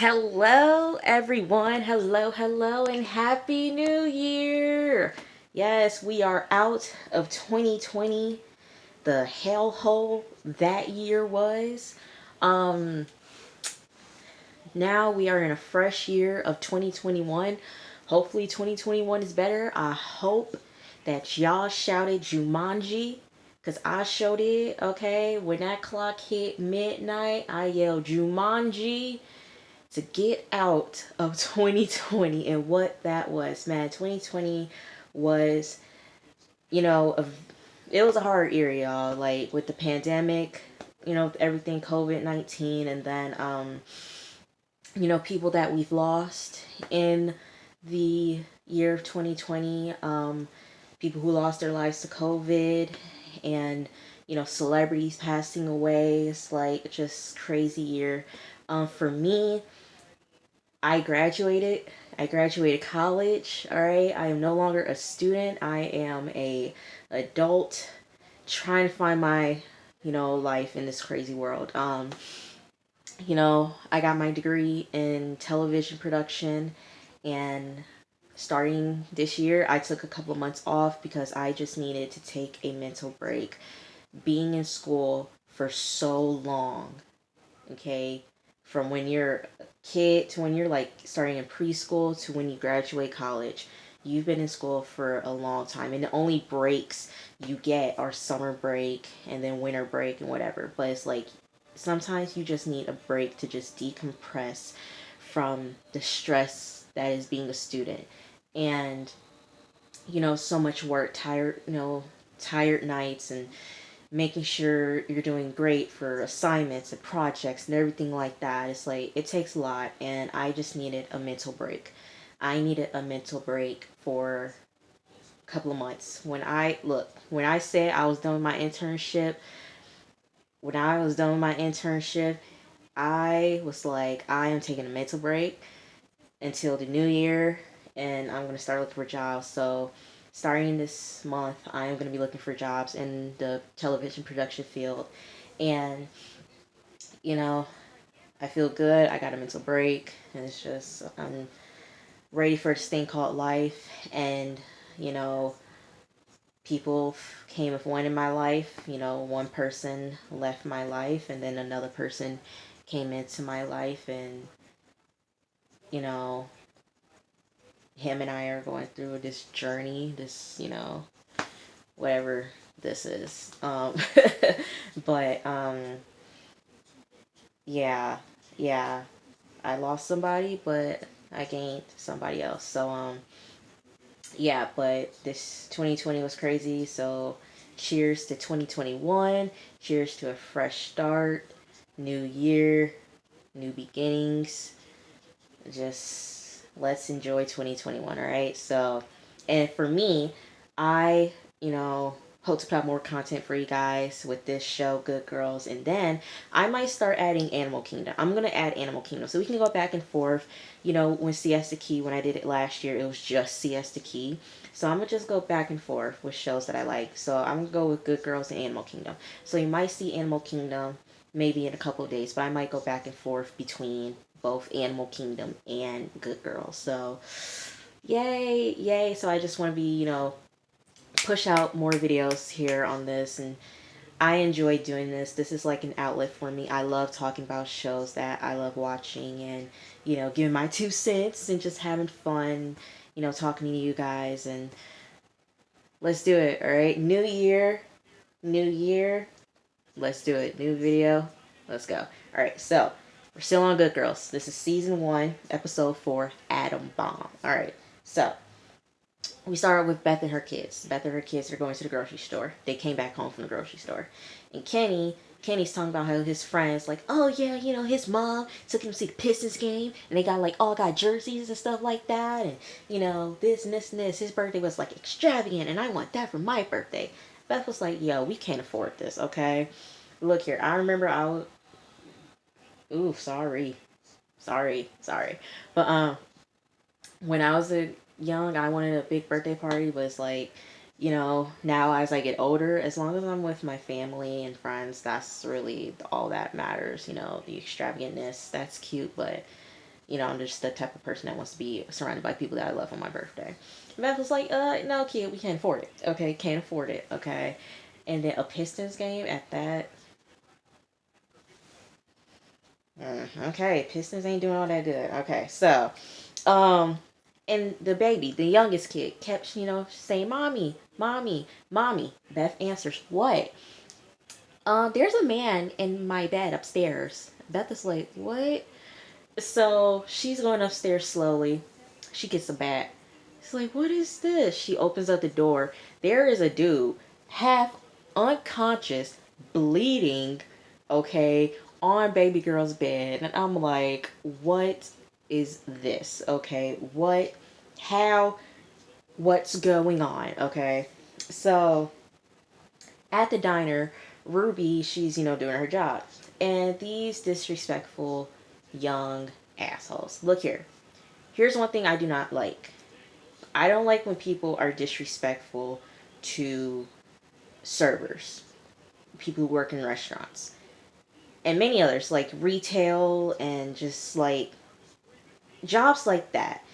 Hello, everyone. Hello, and Happy New Year. Yes, we are out of 2020, the hellhole that year was. Um, Now we are in a fresh year of 2021. Hopefully, 2021 is better. I hope that y'all shouted Jumanji because I showed it. Okay, when that clock hit midnight, I yelled Jumanji to get out of 2020 and what that was. Man, 2020 was, it was a hard year, y'all. Like with the pandemic, everything COVID-19, and then, people that we've lost in the year of 2020, people who lost their lives to COVID, and, celebrities passing away. It's like just crazy year. For me, I graduated. I graduated college. All right. I am no longer a student. I am a adult trying to find my, life in this crazy world. I got my degree in television production, and starting this year, I took a couple of months off because I just needed to take a mental break. Being in school for so long, okay, from when you're a kid to when you're like starting in preschool to when you graduate college, you've been in school for a long time, and the only breaks you get are summer break and then winter break and whatever. But it's like sometimes you just need a break to just decompress from the stress that is being a student. And so much work, tired nights, and making sure you're doing great for assignments and projects and everything like that. It's like it takes a lot, and I just needed a mental break. I needed a mental break for a couple of months. When I said I was done with my internship, I was like, I am taking a mental break until the new year, and I'm going to start looking for jobs. So, starting this month, I am going to be looking for jobs in the television production field. And, you know, I feel good. I got a mental break, and it's just, I'm ready for this thing called life. And, you know, people came with one in my life. One person left my life, and then another person came into my life, and, you know, him and I are going through this journey, this, whatever this is. But yeah, yeah, I lost somebody, but I gained somebody else. So yeah, but this 2020 was crazy. So cheers to 2021. Cheers to a fresh start, new year, new beginnings. Just let's enjoy 2021, all right? So, and for me, I, hope to put out more content for you guys with this show, Good Girls. And then I might start adding Animal Kingdom. I'm going to add Animal Kingdom so we can go back and forth. When Siesta Key, when I did it last year, it was just Siesta Key. So I'm going to just go back and forth with shows that I like. So I'm going to go with Good Girls and Animal Kingdom. So you might see Animal Kingdom maybe in a couple of days, but I might go back and forth between both Animal Kingdom and Good Girls. So, yay, yay. So I just want to be, push out more videos here on this, and I enjoy doing this. This is like an outlet for me. I love talking about shows that I love watching, and, giving my 2 cents and just having fun, talking to you guys. And let's do it, all right? New year, new year. Let's do it. New video. Let's go. All right, so we're still on Good Girls. This is season 1, episode 4, Atom Bomb. All right, so we started with Beth and her kids. Beth and her kids are going to the grocery store. They came back home from the grocery store, and Kenny's talking about how his friends, like, oh yeah, his mom took him to see the Pistons game, and they got jerseys and stuff like that, and this and this and this. His birthday was like extravagant, and I want that for my birthday. Beth was like, yo, we can't afford this, okay? Look here, I remember ooh, sorry. But when I was young, I wanted a big birthday party, but it's like, now as I get older, as long as I'm with my family and friends, that's really all that matters. The extravagantness, that's cute, but I'm just the type of person that wants to be surrounded by people that I love on my birthday. Beth was like, no, kid, we can't afford it. Okay, can't afford it. Okay. And then a Pistons game at that. Okay, Pistons ain't doing all that good. Okay, so, um, and the baby, the youngest kid, kept, saying, "Mommy, mommy, mommy." Beth answers, "What?" There's a man in my bed upstairs. Beth is like, "What?" So she's going upstairs slowly. She gets a bat. She's like, "What is this?" She opens up the door. There is a dude, half unconscious, bleeding, okay, on baby girl's bed. And I'm like, what is this? Okay, what, how, what's going on? Okay, so at the diner, Ruby, she's, doing her job. And these disrespectful young assholes. Look here. Here's one thing I do not like. I don't like when people are disrespectful to servers, people who work in restaurants, and many others, like retail and just like jobs like that.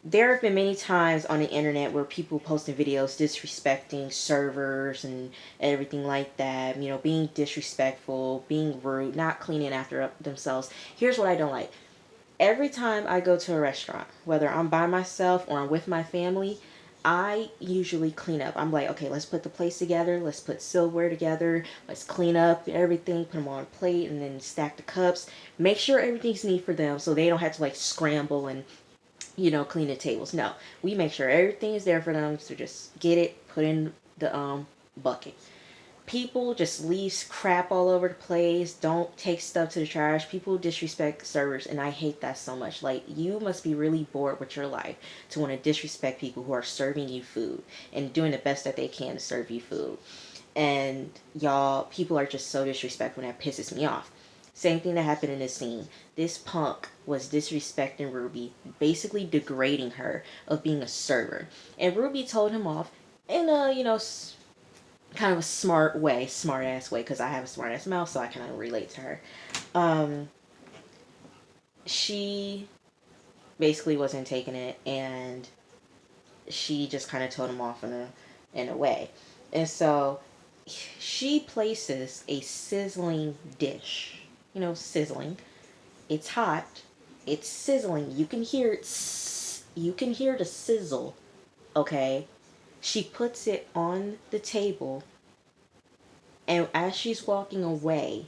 There have been many times on the internet where people posting videos disrespecting servers and everything like that, being disrespectful, being rude, not cleaning after themselves. Here's what I don't like. Every time I go to a restaurant, whether I'm by myself or I'm with my family, I usually clean up. I'm like, okay, let's put the plates together. Let's put silverware together. Let's clean up everything, put them on a plate, and then stack the cups. Make sure everything's neat for them so they don't have to like scramble and clean the tables. No, we make sure everything is there for them. So just get it, put in the bucket. People just leave crap all over the place. Don't take stuff to the trash. People disrespect servers, and I hate that so much. Like, you must be really bored with your life to want to disrespect people who are serving you food and doing the best that they can to serve you food. And y'all, people are just so disrespectful, and that pisses me off. Same thing that happened in this scene. This punk was disrespecting Ruby, basically degrading her of being a server. And Ruby told him off in a, kind of a smart ass way, because I have a smart ass mouth, so I kind of relate to her. Um, she basically wasn't taking it, and she just kind of told him off in a way. And so she places a sizzling dish. Sizzling. It's hot. It's sizzling. You can hear it. You can hear the sizzle. Okay. She puts it on the table, and as she's walking away,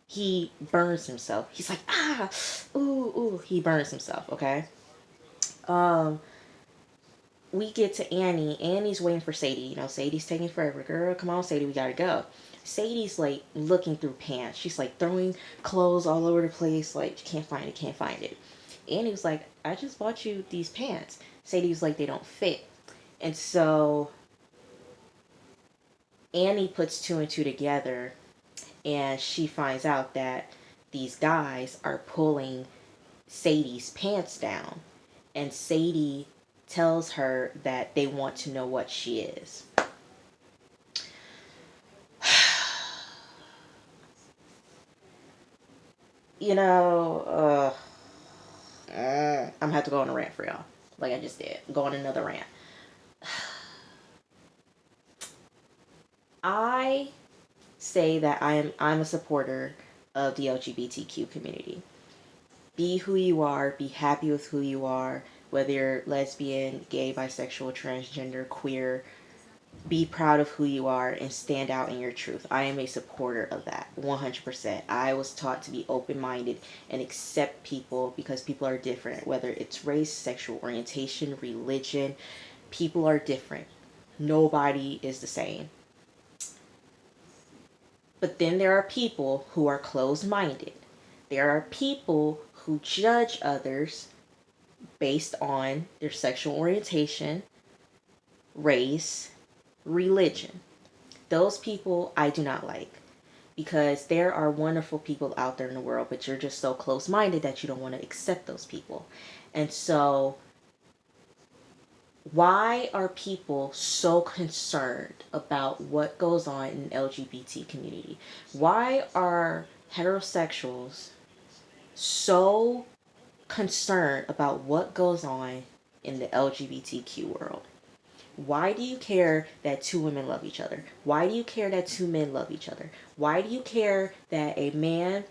he burns himself. He's like, ah, ooh, ooh. He burns himself. Okay. Um, we get to Annie. Annie's waiting for Sadie. Sadie's taking forever. Girl, come on, Sadie, we gotta go. Sadie's like looking through pants. She's like throwing clothes all over the place. Like, can't find it, can't find it. Annie was like, I just bought you these pants. Sadie was like, they don't fit. And so Annie puts two and two together, and she finds out that these guys are pulling Sadie's pants down. And Sadie tells her that they want to know what she is. I'm gonna have to go on a rant for y'all, like I just did. Go on another rant. I say that I'm a supporter of the LGBTQ community. Be who you are. Be happy with who you are. Whether you're lesbian, gay, bisexual, transgender, queer, be proud of who you are and stand out in your truth. I am a supporter of that 100%. I was taught to be open minded and accept people because people are different, whether it's race, sexual orientation, religion. People are different. Nobody is the same. But then there are people who are closed minded. There are people who judge others based on their sexual orientation, race, religion. Those people I do not like, because there are wonderful people out there in the world, but you're just so close minded that you don't want to accept those people. And so, why are people so concerned about what goes on in the LGBT community? Why are heterosexuals so concerned about what goes on in the LGBTQ world? Why do you care that two women love each other? Why do you care that two men love each other? Why do you care that a man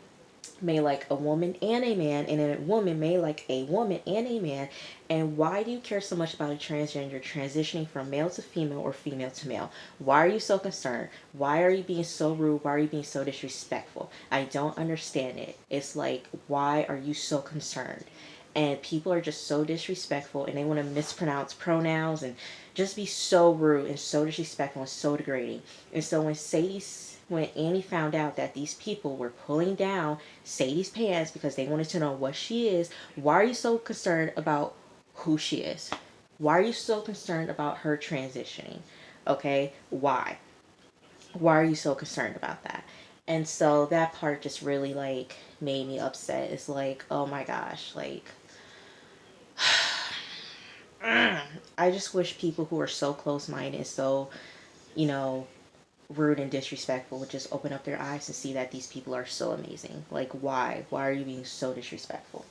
may like a woman and a man, and a woman may like a woman and a man? And why do you care so much about a transgender transitioning from male to female or female to male? Why are you so concerned? Why are you being so rude? Why are you being so disrespectful? I don't understand it. It's like, why are you so concerned? And people are just so disrespectful, and they want to mispronounce pronouns and just be so rude and so disrespectful and so degrading. And so when Annie found out that these people were pulling down Sadie's pants because they wanted to know what she is, why are you so concerned about who she is? Why are you so concerned about her transitioning? Okay, why? Why are you so concerned about that? And so that part just really like made me upset. It's like, oh my gosh, like I just wish people who are so close minded, so, you know, rude and disrespectful would just open up their eyes to see that these people are so amazing. Like, why? Why are you being so disrespectful?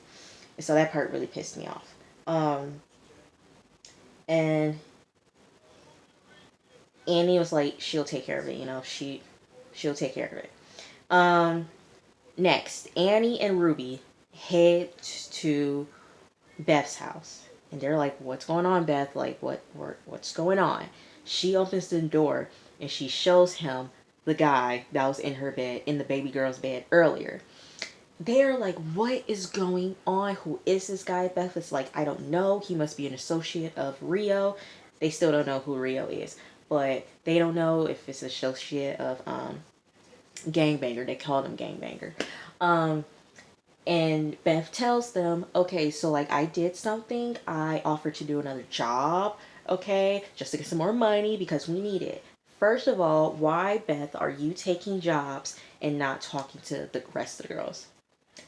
And so that part really pissed me off. And Annie was like, she'll take care of it, she'll take care of it. Next, Annie and Ruby head to Beth's house. And they're like, what's going on, Beth? Like, what's going on? She opens the door and she shows him the guy that was in her bed, in the baby girl's bed earlier. They're like, what is going on? Who is this guy? Beth is like, I don't know. He must be an associate of Rio. They still don't know who Rio is. But they don't know if it's an associate of Gangbanger. They called him Gangbanger. And Beth tells them, okay, so like I did something. I offered to do another job, okay, just to get some more money because we need it. First of all, why, Beth, are you taking jobs and not talking to the rest of the girls?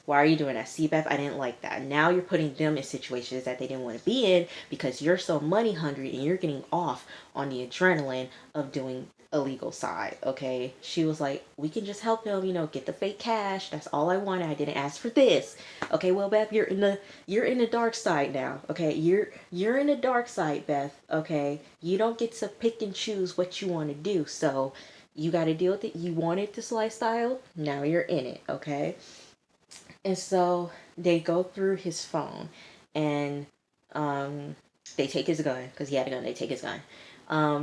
Why are you doing that? See, Beth, I didn't like that. Now you're putting them in situations that they didn't want to be in because you're so money hungry and you're getting off on the adrenaline of doing illegal side. Okay, she was like, we can just help him, get the fake cash. That's all I wanted. I didn't ask for this. Okay, well, Beth, you're in the dark side now. Okay, you're in the dark side, Beth. Okay, you don't get to pick and choose what you want to do. So you got to deal with it. You wanted this lifestyle. Now you're in it. Okay. And so they go through his phone, and they take his gun because he had a gun. They take his gun.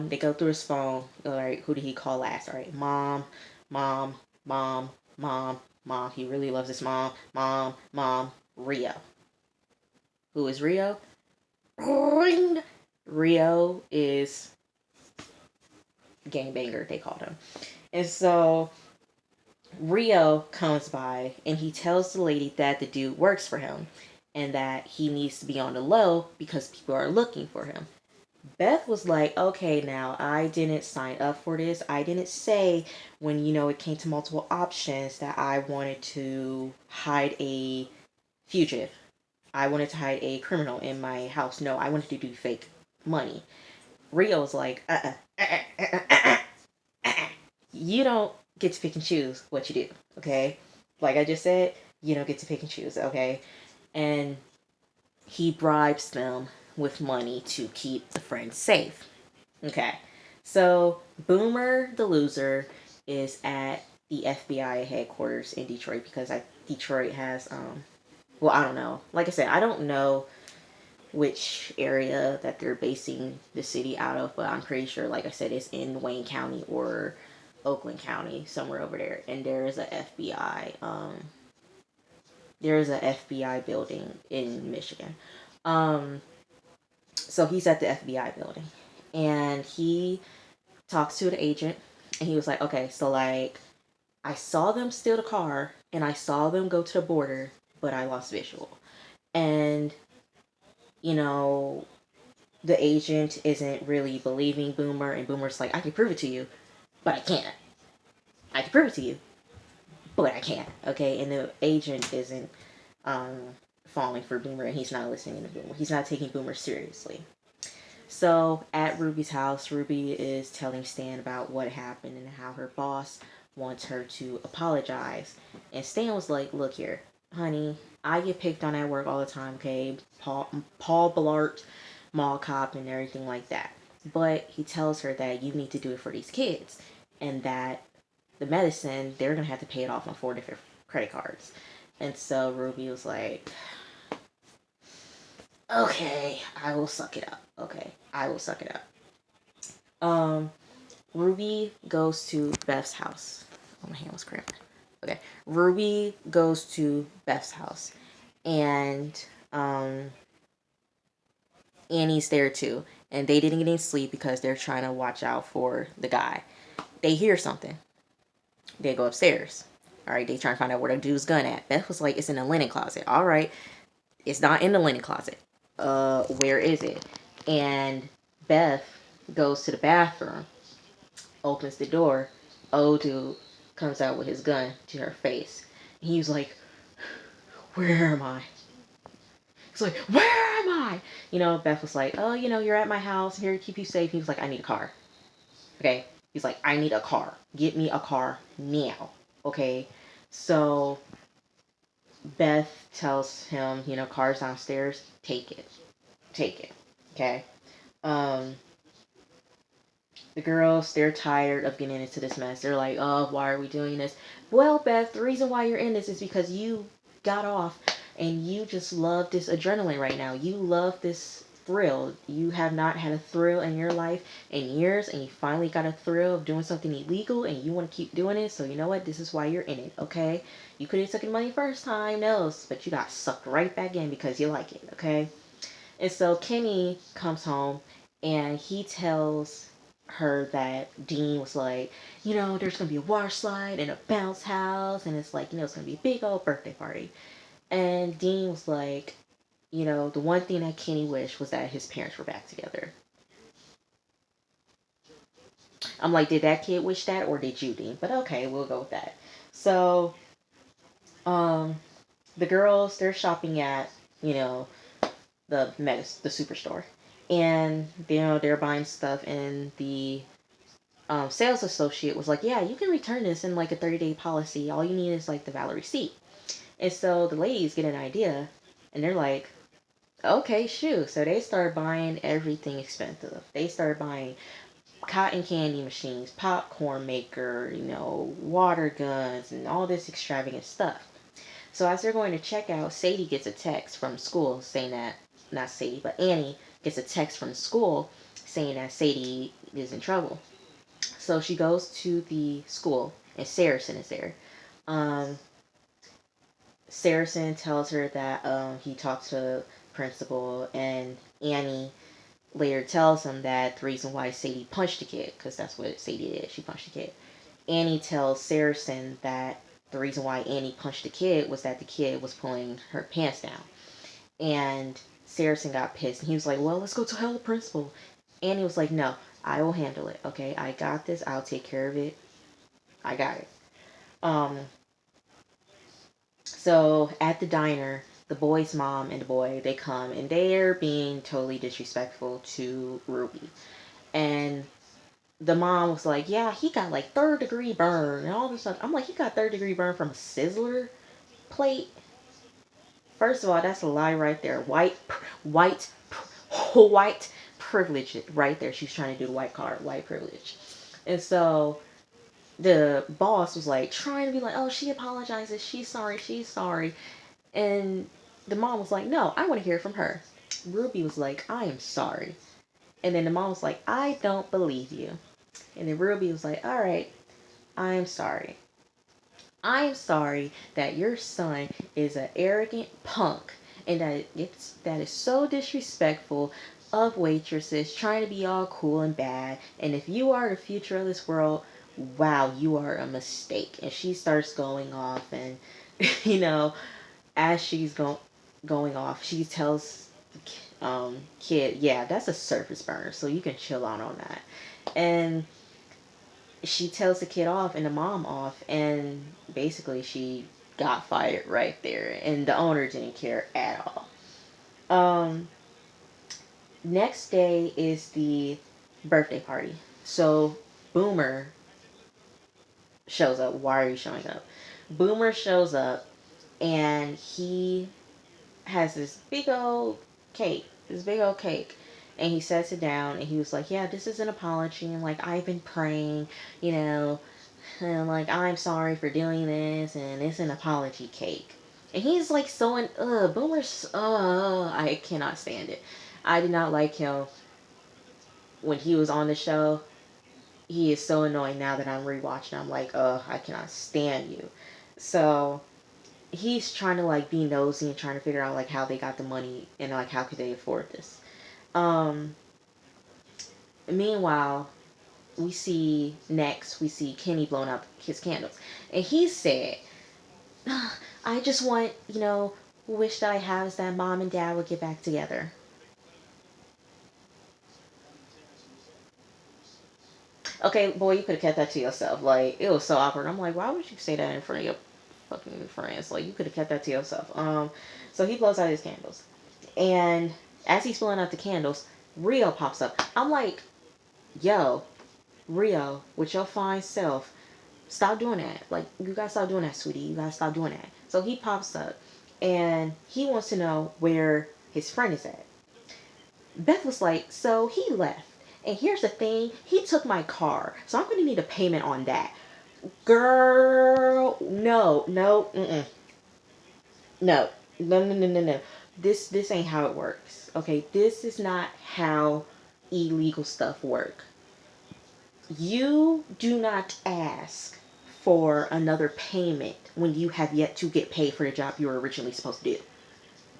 They go through his phone. All right, who did he call last? All right, mom, mom, mom, mom, mom. He really loves his mom, mom, mom. Rio. Who is Rio? Rio is Gangbanger. They called him, and so Rio comes by and he tells the lady that the dude works for him and that he needs to be on the low because people are looking for him. Beth was like, okay, now I didn't sign up for this. I didn't say when, it came to multiple options that I wanted to hide a fugitive. I wanted to hide a criminal in my house. No, I wanted to do fake money. Rio's like, you don't get to pick and choose what you do, okay? Like I just said, you don't get to pick and choose, okay? And he bribes them with money to keep the friends safe. Okay. So Boomer the loser is at the FBI headquarters in Detroit because Detroit has well, I don't know. Like I said, I don't know which area that they're basing the city out of, but I'm pretty sure, like I said, it's in Wayne County or Oakland County, somewhere over there. And there is a FBI. There is a FBI building in Michigan. So he's at the FBI building, and he talks to the agent, and he was like, "Okay, so like, I saw them steal the car, and I saw them go to the border, but I lost visual, and you know." The agent isn't really believing Boomer, and Boomer's like, I can prove it to you, but I can't. I can prove it to you, but I can't. Okay, and the agent isn't falling for Boomer, and he's not listening to Boomer. He's not taking Boomer seriously. So at Ruby's house, Ruby is telling Stan about what happened and how her boss wants her to apologize. And Stan was like, look here, honey, I get picked on at work all the time, okay? Paul Blart, mall cop, and everything like that. But he tells her that you need to do it for these kids, and that the medicine, they're going to have to pay it off on 4 different credit cards. And so Ruby was like, okay, I will suck it up. Okay, I will suck it up. Um, Ruby goes to Beth's house. Oh, my hand was cramped. Okay, Ruby goes to Beth's house, and Annie's there too. And they didn't get any sleep because they're trying to watch out for the guy. They hear something. They go upstairs. All right, they try to find out where the dude's gun at. Beth was like, it's in the linen closet. All right, it's not in the linen closet. Where is it? And Beth goes to the bathroom, opens the door. Old dude comes out with his gun to her face. He's like, where am I? He's like, where am I? Beth was like, oh, you're at my house. I'm here to keep you safe. He was like, I need a car. Okay? He's like, I need a car. Get me a car now. Okay? So Beth tells him, car's downstairs. Take it. Take it. Okay? Um, the girls, they're tired of getting into this mess. They're like, oh, why are we doing this? Well, Beth, the reason why you're in this is because you got off and you just love this adrenaline right now. You love this thrill. You have not had a thrill in your life in years, and you finally got a thrill of doing something illegal, and you want to keep doing it. So you know what? This is why you're in it, okay? You could have taken money first time, no, but you got sucked right back in because you like it, okay? And so Kenny comes home, and he tells her that Dean was like, there's gonna be a water slide and a bounce house, and it's like, it's gonna be a big old birthday party. And Dean was like, the one thing that Kenny wished was that his parents were back together. I'm like, did that kid wish that, or did you, Dean? But okay, we'll go with that. So, um, the girls, they're shopping at, the superstore, and they're buying stuff, and the sales associate was like, yeah, you can return this in like a 30-day policy. All you need is like the valid receipt. And so the ladies get an idea, and they're like, okay, shoot. So they start buying everything expensive. They start buying cotton candy machines, popcorn maker, water guns, and all this extravagant stuff. So as they're going to check out, Sadie gets a text from school saying that, not Sadie, but Annie gets a text from school saying that Sadie is in trouble. So she goes to the school, and Saracen is there. Um, Saracen tells her that he talked to the principal, and Annie later tells him that the reason why Sadie punched the kid, because that's what Sadie did, she punched the kid. Annie tells Saracen that the reason why Annie punched the kid was that the kid was pulling her pants down. And Saracen got pissed, and he was like, well, let's go tell the principal. Annie was like, no, I will handle it, okay? I got this. I'll take care of it. I got it. Um, so at the diner, the boy's mom and the boy, they come, and they're being totally disrespectful to Ruby. And the mom was like, yeah, he got like third degree burn and all this stuff. I'm like, he got third degree burn from a sizzler plate? First of all, that's a lie right there. White, white privilege right there. She's trying to do the white card, white privilege. And so the boss was like trying to be like, oh, she apologizes, she's sorry, she's sorry. And the mom was like, no, I want to hear from her. Ruby was like, I am sorry. And then the mom was like, I don't believe you. And then Ruby was like, all right, I am sorry. I am sorry that your son is an arrogant punk, and that is so disrespectful of waitresses trying to be all cool and bad. And if you are the future of this world, wow, you are a mistake. And she starts going off, and you know, as she's going off, she tells kid, yeah, that's a surface burn, so you can chill out on that. And she tells the kid off and the mom off, and basically she got fired right there, and the owner didn't care at all. um Next day is the birthday party. So Boomer shows up. Why are you showing up? Boomer shows up, and he has this big old cake. And he sets it down and he was like, yeah, this is an apology. And like, I've been praying, you know, and like, I'm sorry for doing this. And it's an apology cake. And he's like, so in, Boomer's, I cannot stand it. I did not like him when he was on the show. He is so annoying now that I'm rewatching. I'm like, I cannot stand you. So he's trying to like be nosy and trying to figure out like how they got the money and like how could they afford this. Um, Meanwhile, we see Kenny blowing out his candles, and he said, "I just want, wish that I have is that mom and dad would get back together." Okay, boy, you could have kept that to yourself. Like, it was so awkward. I'm like, why would you say that in front of your fucking friends? Like, you could have kept that to yourself. So he blows out his candles, and as he's blowing out the candles, Rio pops up. I'm like, yo, Rio, with your fine self, stop doing that. Like, you gotta stop doing that, sweetie. You gotta stop doing that. So he pops up, and he wants to know where his friend is at. Beth was like, so he left. And here's the thing, he took my car, so I'm gonna need a payment on that. Girl, no, no, no, no, no, no, no, no. This ain't how it works. Okay, this is not how illegal stuff work. You do not ask for another payment when you have yet to get paid for the job you were originally supposed to do.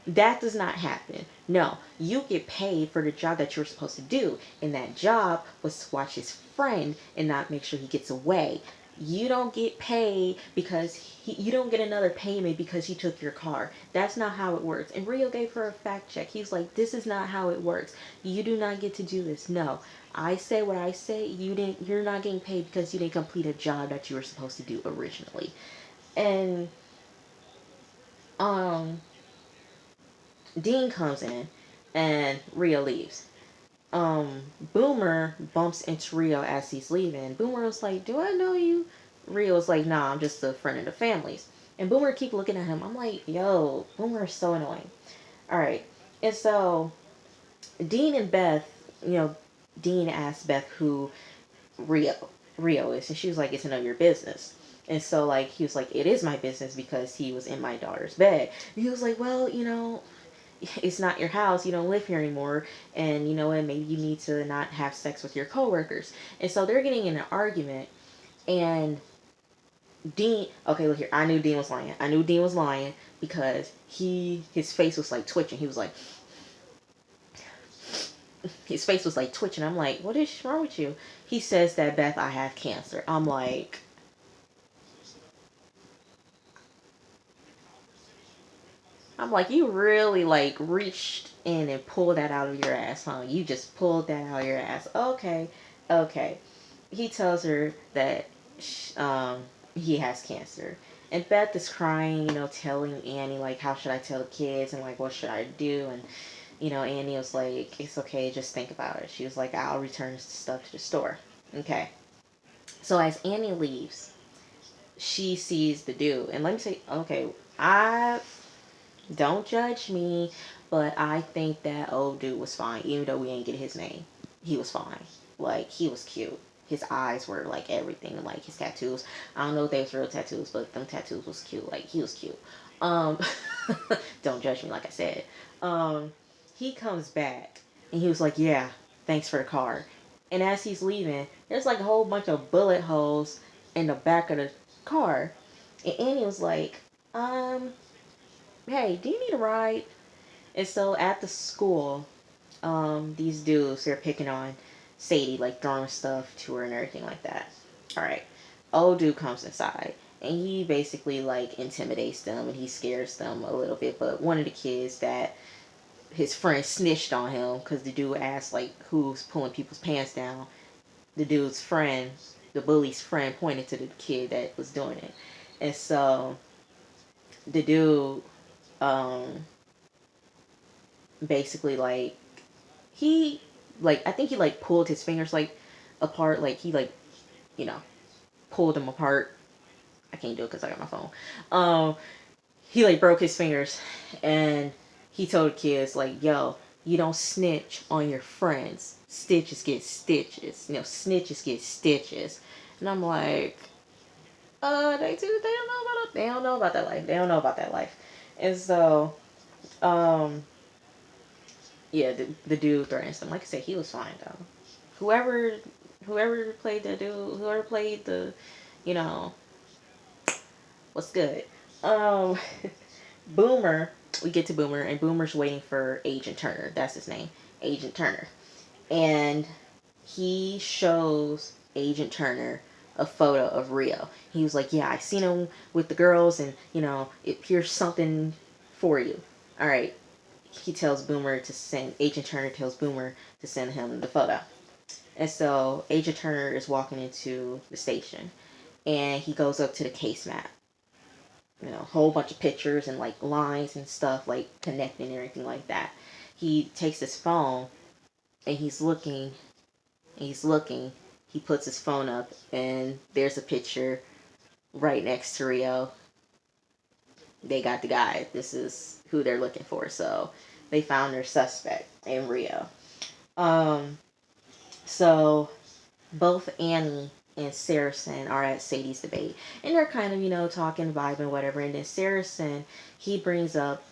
That does not happen. No, you get paid for the job that you're supposed to do, and that job was to watch his friend and not make sure he gets away. You don't get paid because you don't get another payment because he took your car. That's not how it works. And Rio gave her a fact check. He's like, this is not how it works. You do not get to do this. No, I say what I say. You're not getting paid because you didn't complete a job that you were supposed to do originally. And um Dean comes in and Rio leaves. Boomer bumps into Rio as he's leaving. Boomer was like, do I know you? Rio was like, nah, I'm just a friend of the family's. And Boomer keep looking at him. I'm like, yo, Boomer is so annoying. Alright. And so Dean and Beth, you know, Dean asked Beth who Rio Rio is, and she was like, it's none of your business. And so like he was like, it is my business because he was in my daughter's bed. And he was like, well, it's not your house, you don't live here anymore, and you know what, maybe you need to not have sex with your coworkers. And so they're getting in an argument, and Dean, okay, look here, I knew Dean was lying because his face was like twitching. He was like, his face was like twitching. I'm like, what is wrong with you? He says that, Beth, I have cancer. I'm like, you really like reached in and pulled that out of your ass, huh? You just pulled that out of your ass. Okay, okay. He tells her that he has cancer, and Beth is crying, telling Annie like, how should I tell the kids, and like, what should I do? And Annie was like, it's okay, just think about it. She was like, I'll return stuff to the store. Okay. So as Annie leaves, she sees the dude, and let me say, okay, I don't judge me, but I think that old dude was fine, even though we ain't get his name. He was fine. Like, he was cute. His eyes were like everything, like his tattoos. I don't know if they was real tattoos, but them tattoos was cute. Like, he was cute. Um, don't judge me, like I said. Um, he comes back and he was like, "Yeah, thanks for the car." And as he's leaving, there's like a whole bunch of bullet holes in the back of the car. And Annie was like, hey, do you need a ride? And so at the school, these dudes, they're picking on Sadie, like throwing stuff to her and everything like that. All right. Old dude comes inside and he basically like intimidates them and he scares them a little bit. But one of the kids that his friend snitched on him because the dude asked like who's pulling people's pants down. The dude's friend, the bully's friend, pointed to the kid that was doing it. And so the dude um basically like he I think he like pulled his fingers like apart, like he like you know pulled them apart. I can't do it because I got my phone. he like broke his fingers, and he told kids like, "Yo, you don't snitch on your friends. Stitches get stitches. Snitches get stitches." And I'm like, they don't know about it. They don't know about that life. They don't know about that life. And so, um, yeah, the dude threatens them. Like I said, he was fine though. Whoever, whoever played the dude, whoever played the, you know, what's good. Um, Boomer, we get to Boomer, and Boomer's waiting for Agent Turner. That's his name, Agent Turner. And he shows Agent Turner a photo of Rio. He was like, "Yeah, I seen him with the girls, and here's something for you." All right. He tells Boomer to send. Agent Turner tells Boomer to send him the photo. And so Agent Turner is walking into the station, and he goes up to the case map. A whole bunch of pictures and like lines and stuff like connecting and everything like that. He takes his phone and he's looking. He puts his phone up, and there's a picture right next to Rio. They got the guy. This is who they're looking for. So they found their suspect in Rio. Um, so both Annie and Saracen are at Sadie's debate, and they're kind of talking, vibing, whatever. And then Saracen, he brings up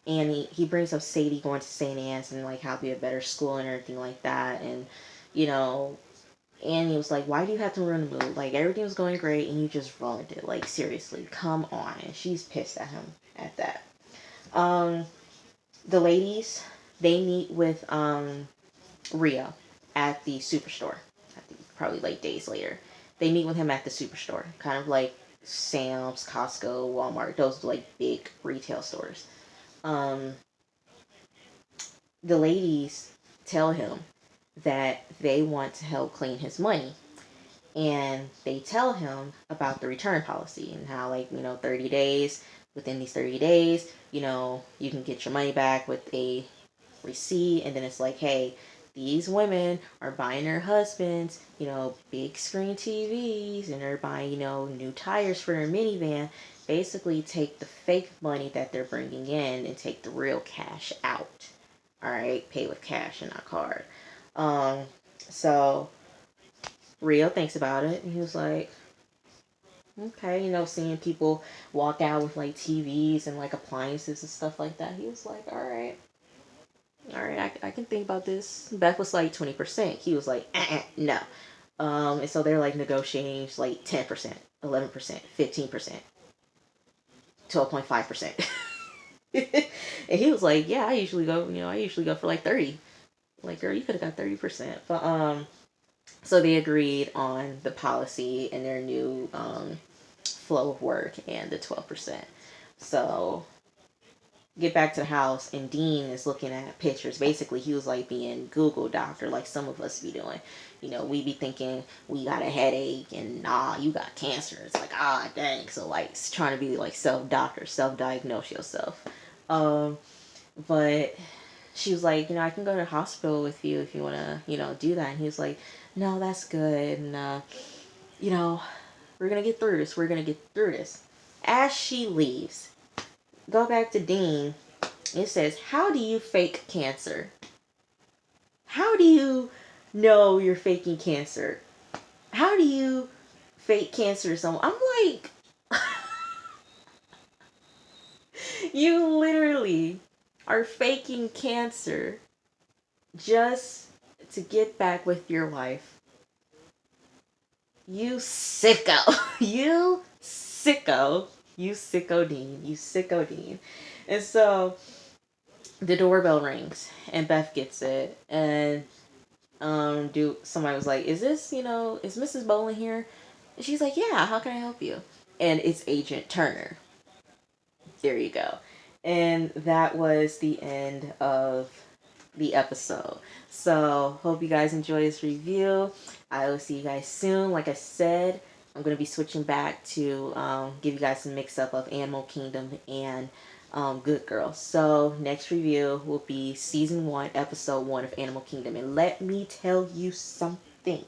he brings up Sadie going to St. Anne's and like how it'd be a better school and everything like that. And you know, Annie was like, "Why do you have to ruin the mood? Like everything was going great and you just ruined it. Like seriously, come on." And she's pissed at him at that. Um, the ladies, they meet with Rio at the superstore. I think probably like days later. They meet with him at the superstore, kind of like Sam's, Costco, Walmart, those like big retail stores. Um, the ladies tell him that they want to help clean his money, and they tell him about the return policy and how 30 days, within these 30 days, you can get your money back with a receipt. And then it's like, hey, these women are buying their husbands big screen TVs, and they're buying new tires for their minivan. Basically take the fake money that they're bringing in and take the real cash out. All right, pay with cash and not card. So Rio thinks about it, and he was like, okay, seeing people walk out with like TVs and like appliances and stuff like that. He was like, all right, I can think about this. Beth was like 20%. He was like, no. And so they're like negotiating like 10%, 11%, 15%, 12.5%. And he was like, yeah, I usually go for like 30. Like, girl, you could have got 30%. But so they agreed on the policy and their new flow of work and the 12%. So get back to the house, and Dean is looking at pictures. Basically, he was like being Google doctor, like some of us be doing. We be thinking we got a headache, and nah, you got cancer. It's like, ah, dang. So like trying to be like self-doctor, self-diagnose yourself. Um, but she was like, I can go to the hospital with you if you want to, do that. And he was like, no, that's good. And, you know, we're going to get through this. We're going to get through this. As she leaves, go back to Dean. It says, how do you fake cancer? How do you know you're faking cancer? How do you fake cancer to someone? I'm like, you literally are faking cancer just to get back with your wife. You sicko. You sicko. You sicko Dean. You sicko Dean. And so the doorbell rings, and Beth gets it, and somebody was like, is this, is Mrs. Boland here? And she's like, yeah, how can I help you? And it's Agent Turner. There you go. And that was the end of the episode. So hope you guys enjoy this review. I will see you guys soon. Like I said, I'm going to be switching back to give you guys some mix up of Animal Kingdom and Good Girl. So next review will be season 1, episode 1 of Animal Kingdom. And let me tell you something.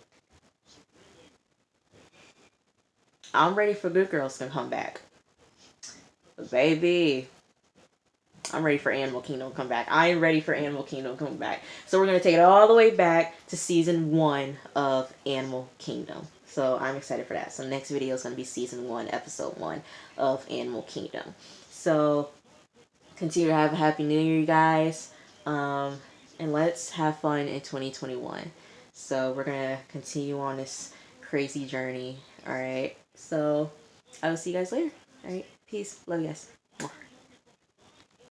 I'm ready for Good Girls to come back. Baby, I'm ready for Animal Kingdom to come back. I am ready for Animal Kingdom to come back. So we're going to take it all the way back to season 1 of Animal Kingdom. So I'm excited for that. So next video is going to be season 1, episode 1 of Animal Kingdom. So continue to have a happy new year, you guys. And let's have fun in 2021. So we're going to continue on this crazy journey. All right. So I will see you guys later. All right. Peace. Love you guys.